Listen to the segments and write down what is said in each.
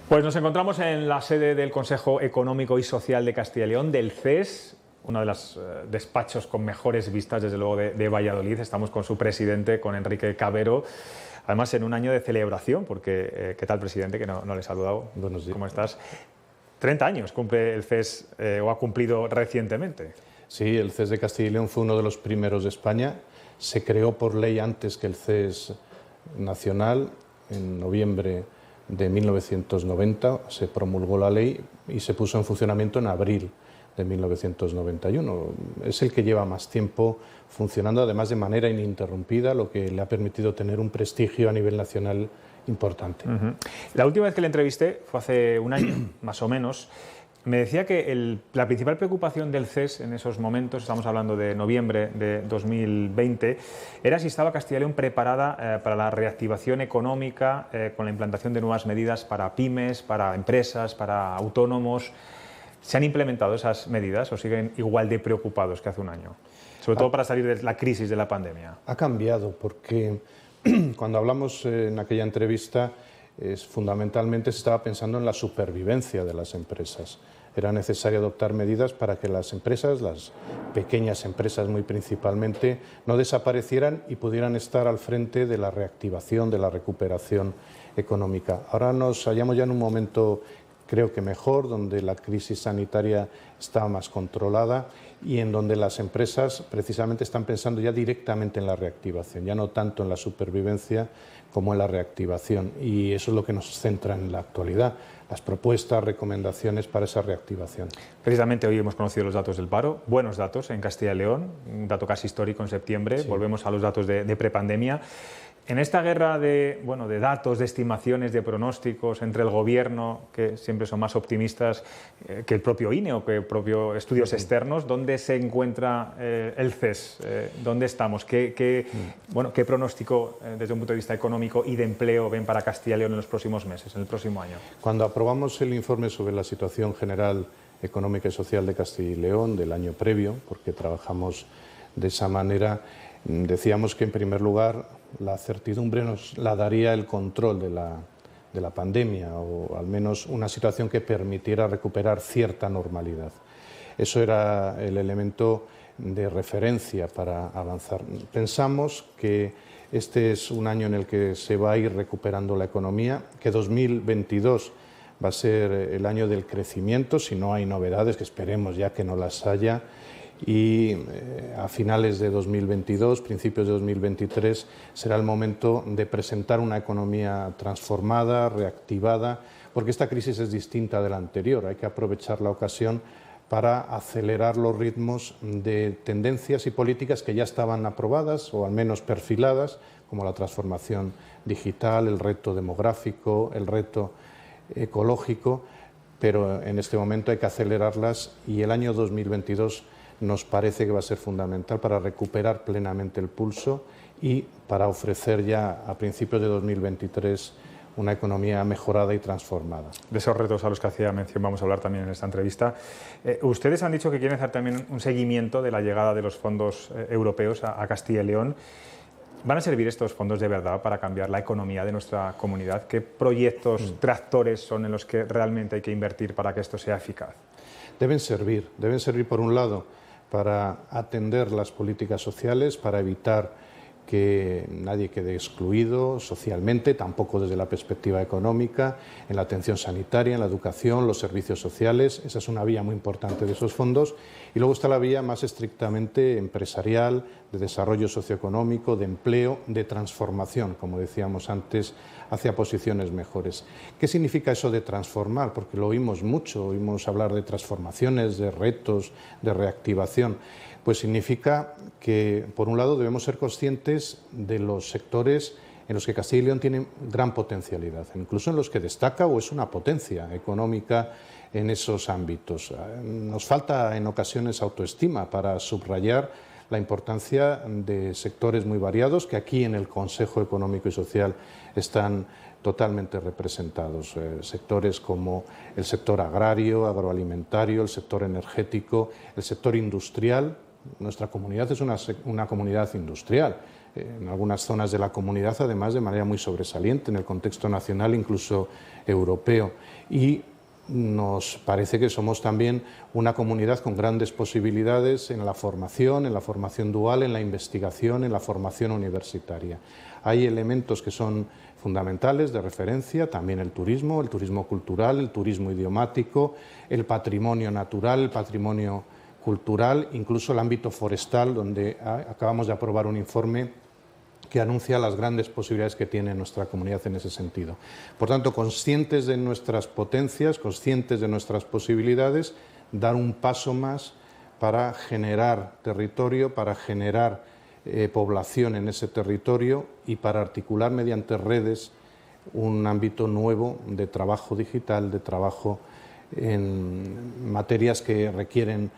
Pues nos encontramos en la sede del Consejo Económico y Social de Castilla y León, del CES, uno de los despachos con mejores vistas, desde luego, de Valladolid. Estamos con su presidente, con Enrique Cabero, además en un año de celebración, porque, ¿qué tal, presidente? Que no le he saludado. Buenos días. ¿Cómo estás? 30 años cumple el CES, o ha cumplido recientemente. Sí, el CES de Castilla y León fue uno de los primeros de España. Se creó por ley antes que el CES nacional, en noviembre de 1990 se promulgó la ley y se puso en funcionamiento en abril de 1991. Es el que lleva más tiempo funcionando, además de manera ininterrumpida, lo que le ha permitido tener un prestigio a nivel nacional importante. La última vez que le entrevisté fue hace un año, más o menos. Me decía que la principal preocupación del CES en esos momentos, estamos hablando de noviembre de 2020, era si estaba Castilla y León preparada para la reactivación económica, con la implantación de nuevas medidas para pymes, para empresas, para autónomos. ¿Se han implementado esas medidas o siguen igual de preocupados que hace un año? Sobre todo para salir de la crisis de la pandemia. Ha cambiado porque cuando hablamos en aquella entrevista, fundamentalmente se estaba pensando en la supervivencia de las empresas. Era necesario adoptar medidas para que las empresas, las pequeñas empresas muy principalmente, no desaparecieran y pudieran estar al frente de la reactivación, de la recuperación económica. Ahora nos hallamos ya en un momento, creo que mejor, donde la crisis sanitaria está más controlada y en donde las empresas precisamente están pensando ya directamente en la reactivación, ya no tanto en la supervivencia como en la reactivación, y eso es lo que nos centra en la actualidad, las propuestas, recomendaciones para esa reactivación. Precisamente hoy hemos conocido los datos del paro, buenos datos en Castilla y León, un dato casi histórico en septiembre, sí. Volvemos a los datos de prepandemia. En esta guerra de datos, de estimaciones, de pronósticos entre el Gobierno, que siempre son más optimistas que el propio INE o que el propio estudios externos, ¿dónde se encuentra el CES? ¿Dónde estamos? ¿Qué pronóstico desde un punto de vista económico y de empleo ven para Castilla y León en los próximos meses, en el próximo año? Cuando aprobamos el informe sobre la situación general económica y social de Castilla y León del año previo, porque trabajamos de esa manera, decíamos que en primer lugar la certidumbre nos la daría el control de la pandemia, o al menos una situación que permitiera recuperar cierta normalidad. Eso era el elemento de referencia para avanzar. Pensamos que este es un año en el que se va a ir recuperando la economía, que 2022 va a ser el año del crecimiento, si no hay novedades, que esperemos ya que no las haya, y a finales de 2022, principios de 2023, será el momento de presentar una economía transformada, reactivada, porque esta crisis es distinta de la anterior. Hay que aprovechar la ocasión para acelerar los ritmos de tendencias y políticas que ya estaban aprobadas o al menos perfiladas, como la transformación digital, el reto demográfico, el reto ecológico, pero en este momento hay que acelerarlas, y el año 2022 nos parece que va a ser fundamental para recuperar plenamente el pulso y para ofrecer ya a principios de 2023 una economía mejorada y transformada. De esos retos a los que hacía mención vamos a hablar también en esta entrevista. Ustedes han dicho que quieren hacer también un seguimiento de la llegada de los fondos europeos a Castilla y León. ¿Van a servir estos fondos de verdad para cambiar la economía de nuestra comunidad? ¿Qué proyectos, tractores son en los que realmente hay que invertir para que esto sea eficaz? Deben servir por un lado para atender las políticas sociales, para evitar que nadie quede excluido socialmente, tampoco desde la perspectiva económica, en la atención sanitaria, en la educación, los servicios sociales. Esa es una vía muy importante de esos fondos. Y luego está la vía más estrictamente empresarial, de desarrollo socioeconómico, de empleo, de transformación, como decíamos antes, hacia posiciones mejores. ¿Qué significa eso de transformar? Porque lo oímos mucho, oímos hablar de transformaciones, de retos, de reactivación. Pues significa que, por un lado, debemos ser conscientes de los sectores en los que Castilla y León tiene gran potencialidad, incluso en los que destaca o es una potencia económica en esos ámbitos. Nos falta en ocasiones autoestima para subrayar la importancia de sectores muy variados que aquí en el Consejo Económico y Social están totalmente representados. Sectores como el sector agrario, agroalimentario, el sector energético, el sector industrial. Nuestra comunidad es una comunidad industrial. en algunas zonas de la comunidad, además de manera muy sobresaliente en el contexto nacional, incluso europeo. Y nos parece que somos también una comunidad con grandes posibilidades en la formación dual, en la investigación, en la formación universitaria. Hay elementos que son fundamentales de referencia, también el turismo cultural, el turismo idiomático, el patrimonio natural, el patrimonio cultural, incluso el ámbito forestal, donde acabamos de aprobar un informe que anuncia las grandes posibilidades que tiene nuestra comunidad en ese sentido. Por tanto, conscientes de nuestras potencias, conscientes de nuestras posibilidades, dar un paso más para generar territorio, para generar población en ese territorio y para articular mediante redes un ámbito nuevo de trabajo digital, de trabajo en materias que requieren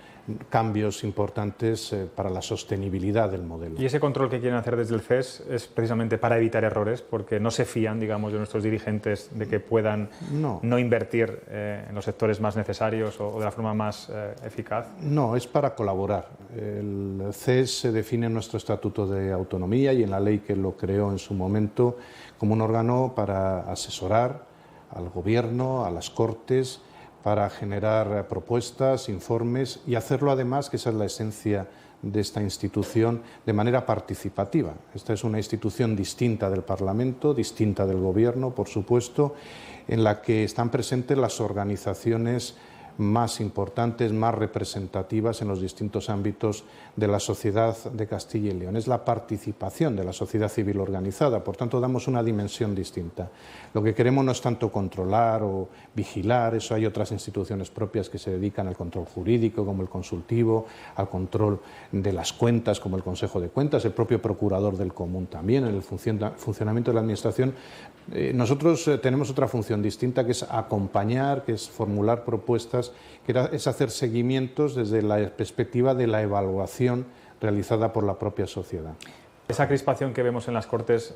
cambios importantes para la sostenibilidad del modelo. Y ese control que quieren hacer desde el CES es precisamente para evitar errores, porque no se fían, digamos, de nuestros dirigentes de que puedan no invertir en los sectores más necesarios o de la forma más eficaz. No, es para colaborar. El CES se define en nuestro Estatuto de Autonomía y en la ley que lo creó en su momento como un órgano para asesorar al Gobierno, a las Cortes, para generar propuestas, informes y hacerlo además, que esa es la esencia de esta institución, de manera participativa. Esta es una institución distinta del Parlamento, distinta del Gobierno, por supuesto, en la que están presentes las organizaciones más importantes, más representativas en los distintos ámbitos de la sociedad de Castilla y León. Es la participación de la sociedad civil organizada, por tanto damos una dimensión distinta. Lo que queremos no es tanto controlar o vigilar, eso hay otras instituciones propias que se dedican al control jurídico, como el consultivo, al control de las cuentas, como el Consejo de Cuentas, el propio Procurador del Común también, en el funcionamiento de la Administración. Nosotros tenemos otra función distinta, que es acompañar, que es formular propuestas, que es hacer seguimientos desde la perspectiva de la evaluación realizada por la propia sociedad. Esa crispación que vemos en las Cortes,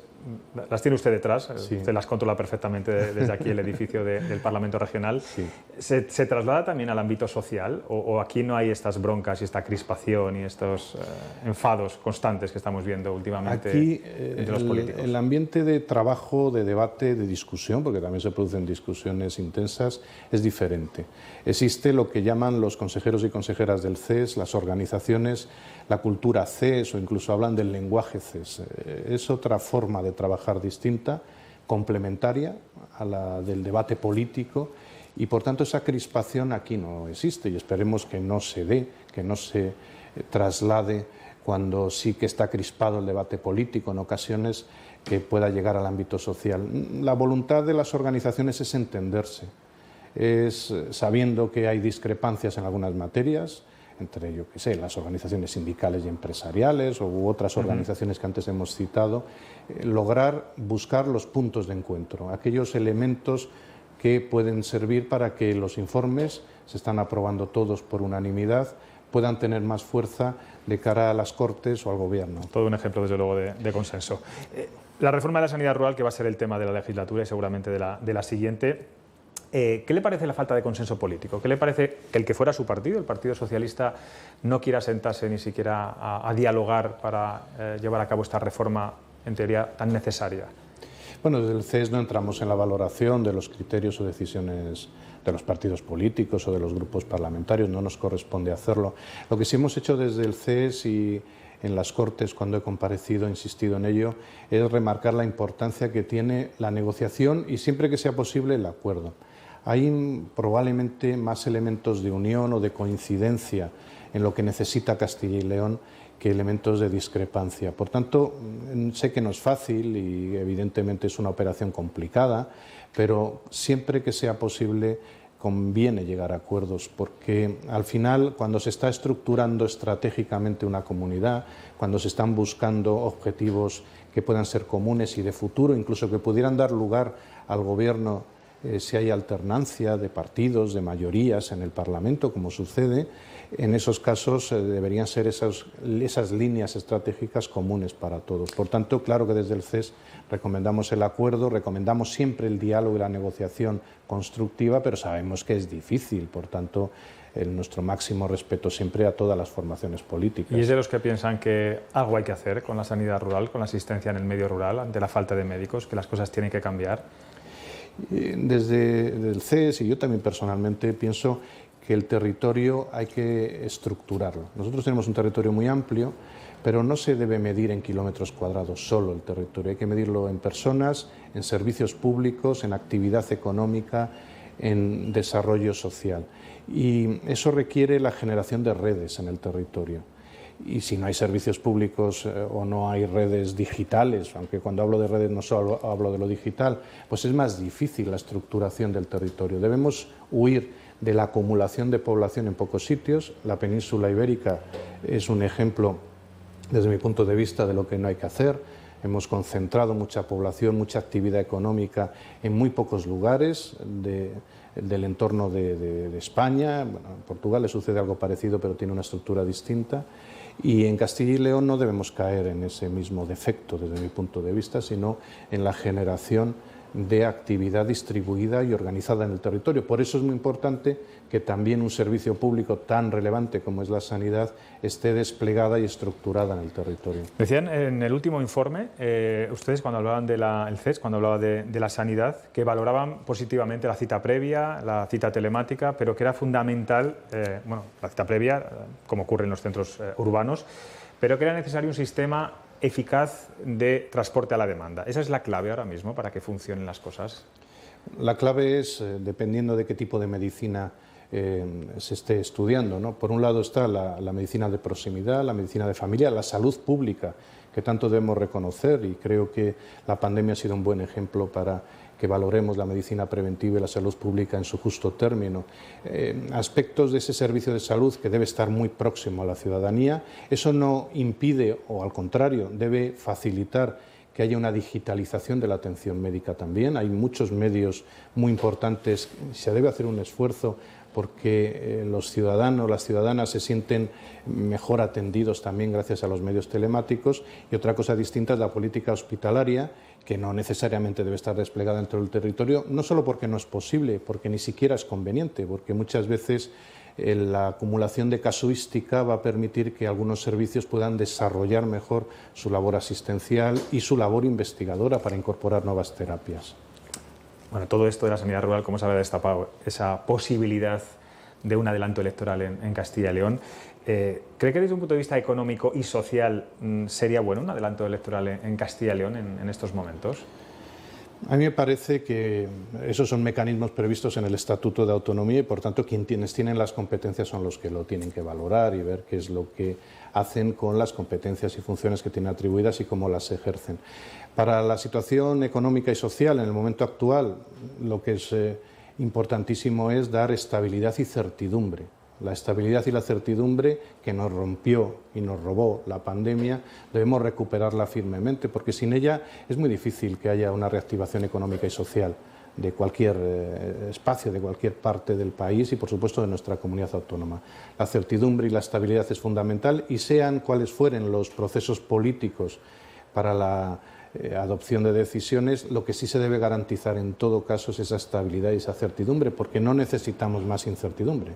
las tiene usted detrás, sí. Usted las controla perfectamente desde aquí, el edificio del Parlamento Regional. Sí. ¿Se traslada también al ámbito social o aquí no hay estas broncas y esta crispación y estos enfados constantes que estamos viendo últimamente aquí, entre los políticos? El ambiente de trabajo, de debate, de discusión, porque también se producen discusiones intensas, es diferente. Existe lo que llaman los consejeros y consejeras del CES, las organizaciones, la cultura CES o incluso hablan del lenguaje CES. Es otra forma de trabajar distinta, complementaria a la del debate político y por tanto esa crispación aquí no existe y esperemos que no se dé, que no se traslade cuando sí que está crispado el debate político en ocasiones que pueda llegar al ámbito social. La voluntad de las organizaciones es entenderse, es sabiendo que hay discrepancias en algunas materias, entre, yo qué sé, las organizaciones sindicales y empresariales u otras organizaciones que antes hemos citado, buscar los puntos de encuentro, aquellos elementos que pueden servir para que los informes, se están aprobando todos por unanimidad, puedan tener más fuerza de cara a las Cortes o al Gobierno. Todo un ejemplo, desde luego, de consenso. La reforma de la sanidad rural, que va a ser el tema de la legislatura y seguramente de la siguiente, ¿qué le parece la falta de consenso político? ¿Qué le parece que el que fuera su partido, el Partido Socialista, no quiera sentarse ni siquiera a dialogar para llevar a cabo esta reforma, en teoría, tan necesaria? Bueno, desde el CES no entramos en la valoración de los criterios o decisiones de los partidos políticos o de los grupos parlamentarios, no nos corresponde hacerlo. Lo que sí hemos hecho desde el CES y en las Cortes, cuando he comparecido, he insistido en ello, es remarcar la importancia que tiene la negociación y, siempre que sea posible, el acuerdo. Hay probablemente más elementos de unión o de coincidencia en lo que necesita Castilla y León que elementos de discrepancia. Por tanto, sé que no es fácil y evidentemente es una operación complicada, pero siempre que sea posible conviene llegar a acuerdos, porque al final, cuando se está estructurando estratégicamente una comunidad, cuando se están buscando objetivos que puedan ser comunes y de futuro, incluso que pudieran dar lugar al Gobierno si hay alternancia de partidos, de mayorías en el Parlamento, como sucede, en esos casos deberían ser esas líneas estratégicas comunes para todos. Por tanto, claro que desde el CES recomendamos el acuerdo, recomendamos siempre el diálogo y la negociación constructiva, pero sabemos que es difícil. Por tanto, nuestro máximo respeto siempre a todas las formaciones políticas. ¿Y es de los que piensan que algo hay que hacer con la sanidad rural, con la asistencia en el medio rural, ante la falta de médicos, que las cosas tienen que cambiar? Desde el CES y yo también personalmente pienso que el territorio hay que estructurarlo. Nosotros tenemos un territorio muy amplio, pero no se debe medir en kilómetros cuadrados solo el territorio, hay que medirlo en personas, en servicios públicos, en actividad económica, en desarrollo social. Y eso requiere la generación de redes en el territorio. Y si no hay servicios públicos o no hay redes digitales, aunque cuando hablo de redes no solo hablo de lo digital, pues es más difícil la estructuración del territorio. Debemos huir de la acumulación de población en pocos sitios. La península ibérica es un ejemplo, desde mi punto de vista, de lo que no hay que hacer. Hemos concentrado mucha población, mucha actividad económica en muy pocos lugares del entorno de España. Bueno, en Portugal le sucede algo parecido, pero tiene una estructura distinta. Y en Castilla y León no debemos caer en ese mismo defecto, desde mi punto de vista, sino en la generación de actividad distribuida y organizada en el territorio. Por eso es muy importante que también un servicio público tan relevante como es la sanidad esté desplegada y estructurada en el territorio. Decían en el último informe, ustedes cuando hablaban el CES, cuando hablaba de la sanidad, que valoraban positivamente la cita previa, la cita telemática, pero que era fundamental, la cita previa, como ocurre en los centros urbanos, pero que era necesario un sistema eficaz de transporte a la demanda. Esa es la clave ahora mismo para que funcionen las cosas. La clave es, dependiendo de qué tipo de medicina se esté estudiando, ¿no? Por un lado está la medicina de proximidad, la medicina de familia, la salud pública, que tanto debemos reconocer, y creo que la pandemia ha sido un buen ejemplo para que valoremos la medicina preventiva y la salud pública en su justo término. Aspectos de ese servicio de salud que debe estar muy próximo a la ciudadanía. Eso no impide, o al contrario, debe facilitar que haya una digitalización de la atención médica también. Hay muchos medios muy importantes, se debe hacer un esfuerzo porque los ciudadanos, las ciudadanas se sienten mejor atendidos también gracias a los medios telemáticos. Y otra cosa distinta es la política hospitalaria, que no necesariamente debe estar desplegada dentro del territorio, no solo porque no es posible, porque ni siquiera es conveniente, porque muchas veces la acumulación de casuística va a permitir que algunos servicios puedan desarrollar mejor su labor asistencial y su labor investigadora para incorporar nuevas terapias. Bueno, todo esto de la sanidad rural, ¿cómo se habrá destapado esa posibilidad de un adelanto electoral en Castilla y León? ¿Cree que desde un punto de vista económico y social sería bueno un adelanto electoral en Castilla y León en estos momentos? A mí me parece que esos son mecanismos previstos en el Estatuto de Autonomía y, por tanto, quienes tienen las competencias son los que lo tienen que valorar y ver qué es lo que hacen con las competencias y funciones que tienen atribuidas y cómo las ejercen. Para la situación económica y social en el momento actual, lo que es importantísimo es dar estabilidad y certidumbre. La estabilidad y la certidumbre que nos rompió y nos robó la pandemia, debemos recuperarla firmemente, porque sin ella es muy difícil que haya una reactivación económica y social de cualquier espacio, de cualquier parte del país y, por supuesto, de nuestra comunidad autónoma. La certidumbre y la estabilidad es fundamental, y sean cuales fueren los procesos políticos para la adopción de decisiones, lo que sí se debe garantizar en todo caso es esa estabilidad y esa certidumbre, porque no necesitamos más incertidumbre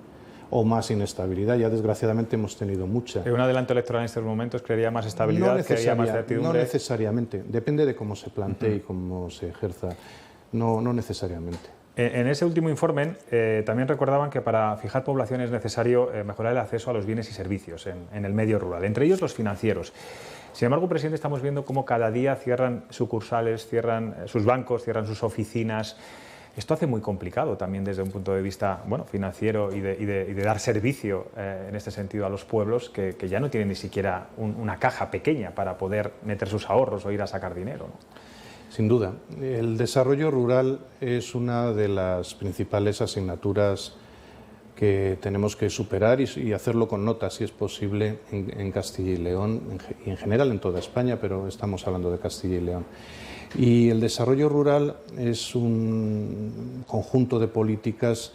o más inestabilidad. Ya desgraciadamente hemos tenido mucha. ¿Un adelanto electoral en estos momentos crearía más estabilidad, crearía más certidumbre? No necesariamente, depende de cómo se plantee y cómo se ejerza. No necesariamente. En ese último informe también recordaban que para fijar población es necesario mejorar el acceso a los bienes y servicios en el medio rural, entre ellos los financieros. Sin embargo, presidente, estamos viendo cómo cada día cierran sucursales, cierran sus bancos, cierran sus oficinas. Esto hace muy complicado también desde un punto de vista financiero y de dar servicio en este sentido a los pueblos que ya no tienen ni siquiera una caja pequeña para poder meter sus ahorros o ir a sacar dinero, ¿no? Sin duda. El desarrollo rural es una de las principales asignaturas que tenemos que superar y hacerlo con nota, si es posible, en Castilla y León y en general en toda España, pero estamos hablando de Castilla y León. Y el desarrollo rural es un conjunto de políticas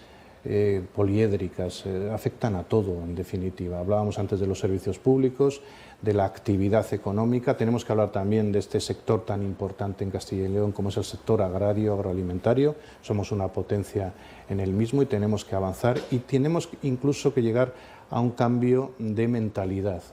poliédricas, afectan a todo en definitiva. Hablábamos antes de los servicios públicos, de la actividad económica, tenemos que hablar también de este sector tan importante en Castilla y León como es el sector agrario, agroalimentario. Somos una potencia en el mismo y tenemos que avanzar y tenemos incluso que llegar a un cambio de mentalidad.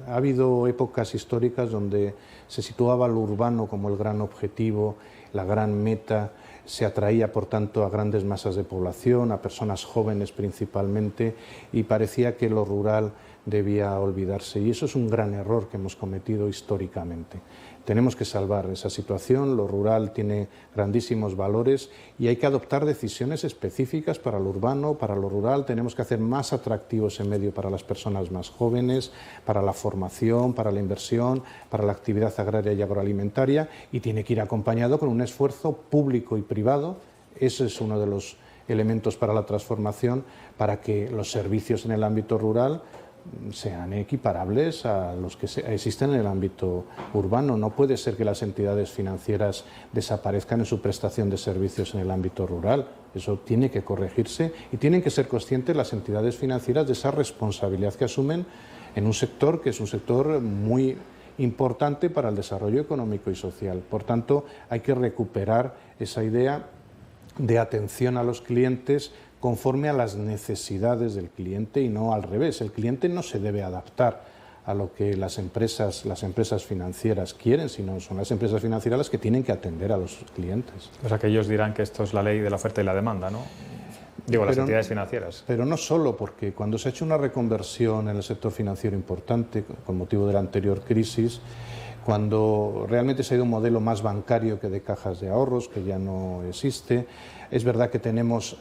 Ha habido épocas históricas donde se situaba lo urbano como el gran objetivo, la gran meta, se atraía por tanto a grandes masas de población, a personas jóvenes principalmente, y parecía que lo rural debía olvidarse, y eso es un gran error que hemos cometido históricamente. Tenemos que salvar esa situación, lo rural tiene grandísimos valores y hay que adoptar decisiones específicas para lo urbano, para lo rural. Tenemos que hacer más atractivo ese medio para las personas más jóvenes, para la formación, para la inversión, para la actividad agraria y agroalimentaria, y tiene que ir acompañado con un esfuerzo público y privado. Ese es uno de los elementos para la transformación, para que los servicios en el ámbito rural sean equiparables a los que existen en el ámbito urbano. No puede ser que las entidades financieras desaparezcan en su prestación de servicios en el ámbito rural. Eso tiene que corregirse y tienen que ser conscientes las entidades financieras de esa responsabilidad que asumen en un sector que es un sector muy importante para el desarrollo económico y social. Por tanto, hay que recuperar esa idea de atención a los clientes conforme a las necesidades del cliente y no al revés. El cliente no se debe adaptar a lo que las empresas financieras quieren, sino son las empresas financieras las que tienen que atender a los clientes. O sea, que ellos dirán que esto es la ley de la oferta y la demanda, ¿no? Digo, las entidades financieras. Pero no solo, porque cuando se ha hecho una reconversión en el sector financiero importante con motivo de la anterior crisis, cuando realmente se ha ido a un modelo más bancario que de cajas de ahorros, que ya no existe. Es verdad que tenemos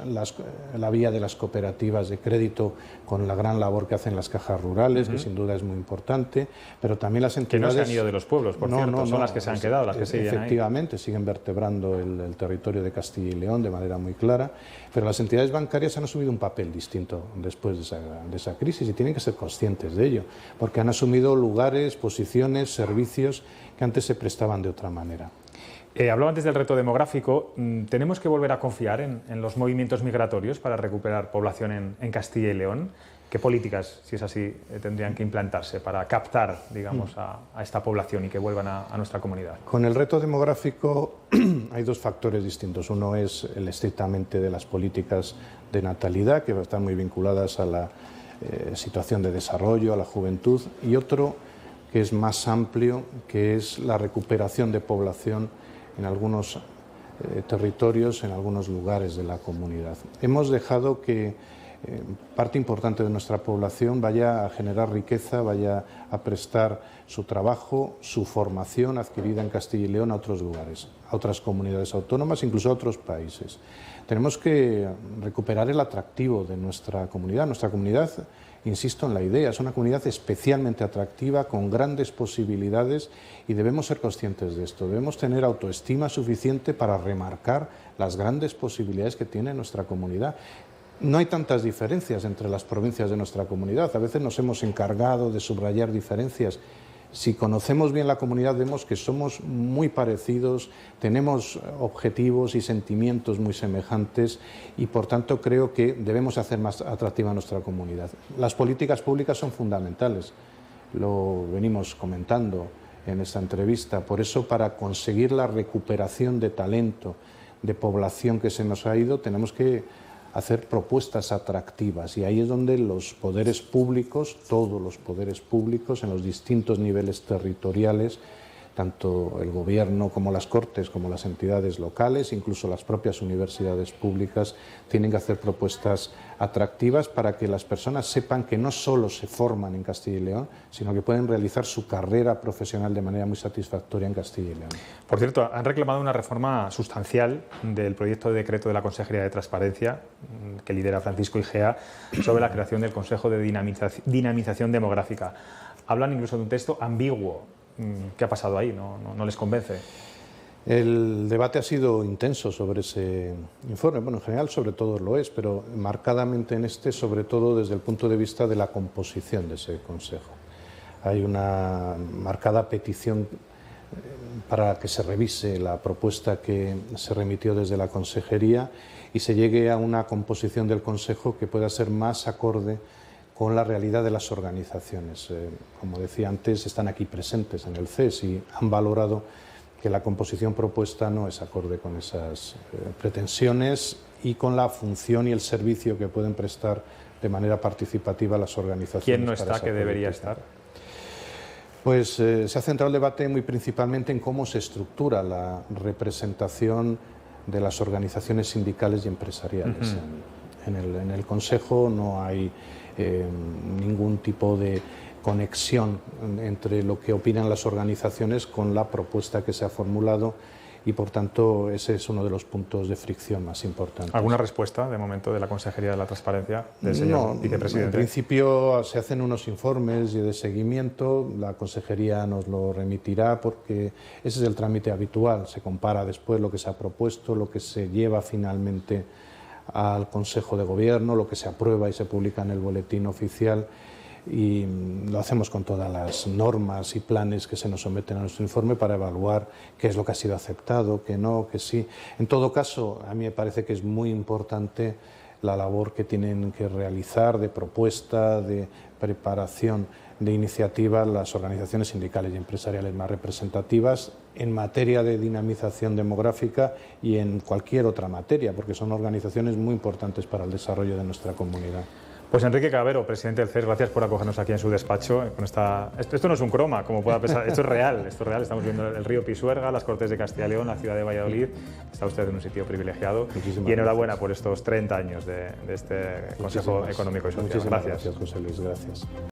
la vía de las cooperativas de crédito con la gran labor que hacen las cajas rurales, que sin duda es muy importante, pero también las entidades... Que no se han ido de los pueblos, por cierto, son las que se han quedado, las que siguen ahí. Efectivamente, siguen vertebrando el territorio de Castilla y León de manera muy clara, pero las entidades bancarias han asumido un papel distinto después de esa crisis y tienen que ser conscientes de ello, porque han asumido lugares, posiciones, servicios que antes se prestaban de otra manera. Hablaba antes del reto demográfico. ¿Tenemos que volver a confiar en los movimientos migratorios para recuperar población en Castilla y León? ¿Qué políticas, si es así, tendrían que implantarse para captar, digamos, a esta población y que vuelvan a nuestra comunidad? Con el reto demográfico hay dos factores distintos. Uno es el estrictamente de las políticas de natalidad, que están muy vinculadas a la situación de desarrollo, a la juventud, y otro que es más amplio, que es la recuperación de población en algunos territorios, en algunos lugares de la comunidad. Hemos dejado que parte importante de nuestra población vaya a generar riqueza, vaya a prestar su trabajo, su formación adquirida en Castilla y León a otros lugares, a otras comunidades autónomas, incluso a otros países. Tenemos que recuperar el atractivo de nuestra comunidad. Nuestra comunidad, insisto en la idea, es una comunidad especialmente atractiva, con grandes posibilidades, y debemos ser conscientes de esto. Debemos tener autoestima suficiente para remarcar las grandes posibilidades que tiene nuestra comunidad. No hay tantas diferencias entre las provincias de nuestra comunidad. A veces nos hemos encargado de subrayar diferencias. Si conocemos bien la comunidad, vemos que somos muy parecidos, tenemos objetivos y sentimientos muy semejantes y, por tanto, creo que debemos hacer más atractiva nuestra comunidad. Las políticas públicas son fundamentales, lo venimos comentando en esta entrevista. Por eso, para conseguir la recuperación de talento, de población que se nos ha ido, tenemos que hacer propuestas atractivas, y ahí es donde los poderes públicos, todos los poderes públicos en los distintos niveles territoriales, tanto el gobierno como las cortes, como las entidades locales, incluso las propias universidades públicas, tienen que hacer propuestas atractivas para que las personas sepan que no solo se forman en Castilla y León, sino que pueden realizar su carrera profesional de manera muy satisfactoria en Castilla y León. Por cierto, han reclamado una reforma sustancial del proyecto de decreto de la Consejería de Transparencia, que lidera Francisco Igea, sobre la creación del Consejo de Dinamización Demográfica. Hablan incluso de un texto ambiguo. ¿Qué ha pasado ahí? ¿No les convence? El debate ha sido intenso sobre ese informe. Bueno, en general sobre todo lo es, pero marcadamente en este, sobre todo desde el punto de vista de la composición de ese Consejo. Hay una marcada petición para que se revise la propuesta que se remitió desde la Consejería y se llegue a una composición del Consejo que pueda ser más acorde con la realidad de las organizaciones. Como decía antes, están aquí presentes en el CES y han valorado que la composición propuesta no es acorde con esas pretensiones y con la función y el servicio que pueden prestar de manera participativa las organizaciones. ¿Quién no está que debería estar? Pues se ha centrado el debate muy principalmente en cómo se estructura la representación de las organizaciones sindicales y empresariales. En el Consejo no hay ningún tipo de conexión entre lo que opinan las organizaciones con la propuesta que se ha formulado y, por tanto, ese es uno de los puntos de fricción más importantes. ¿Alguna respuesta, de momento, de la Consejería de la Transparencia, del señor vicepresidente? En principio se hacen unos informes de seguimiento, la Consejería nos lo remitirá porque ese es el trámite habitual, se compara después lo que se ha propuesto, lo que se lleva finalmente al Consejo de Gobierno, lo que se aprueba y se publica en el boletín oficial, y lo hacemos con todas las normas y planes que se nos someten a nuestro informe para evaluar qué es lo que ha sido aceptado, qué no, qué sí. En todo caso, a mí me parece que es muy importante la labor que tienen que realizar de propuesta, de preparación de iniciativas las organizaciones sindicales y empresariales más representativas en materia de dinamización demográfica y en cualquier otra materia, porque son organizaciones muy importantes para el desarrollo de nuestra comunidad. Pues Enrique Clavero, presidente del CES, gracias por acogernos aquí en su despacho. Esto no es un croma, como pueda pensar, esto es real, estamos viendo el río Pisuerga, las Cortes de Castilla y León, la ciudad de Valladolid. Está usted en un sitio privilegiado. Muchísimas y enhorabuena gracias por estos 30 años de este Consejo Económico y Social. Muchísimas Gracias. José Luis, gracias.